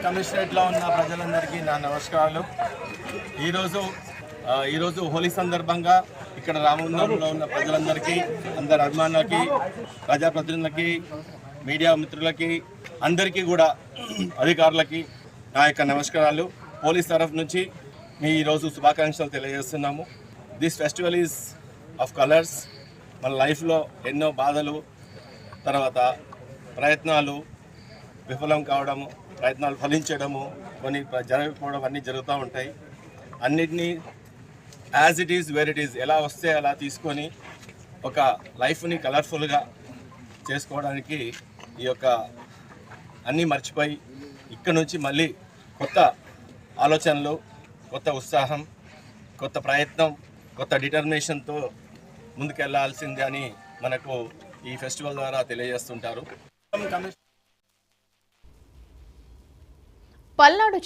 కమిషనరేట్లో ఉన్న ప్రజలందరికీ నా నమస్కారాలు. ఈరోజు హోలీ సందర్భంగా ఇక్కడ రామగుండంలో ఉన్న ప్రజలందరికీ, అందరి అభిమానులకి, ప్రజాప్రతినిధులకి, మీడియా మిత్రులకి, అందరికీ కూడా అధికారులకి నా యొక్క నమస్కారాలు. పోలీస్ తరఫు నుంచి మీ ఈరోజు శుభాకాంక్షలు తెలియజేస్తున్నాము. This festival is of colours. మన లైఫ్లో ఎన్నో బాధలు, తర్వాత ప్రయత్నాలు విఫలం కావడము, ప్రయత్నాలు ఫలించడము, కొన్ని జరగకపోవడం అన్నీ జరుగుతూ ఉంటాయి. అన్నిటినీ as it is where it is, ఎలా వస్తే అలా తీసుకొని ఒక లైఫ్ని కలర్ఫుల్గా చేసుకోవడానికి ఈ యొక్క అన్నీ మర్చిపోయి ఇక్కడ నుంచి మళ్ళీ కొత్త ఆలోచనలు, కొత్త ఉత్సాహం, కొత్త ప్రయత్నం, కొత్త డిటర్మినేషన్తో ముందుకెళ్లాల్సిందే అని మనకు ఈ ఫెస్టివల్ ద్వారా తెలియజేస్తుంటారు. పల్నాడు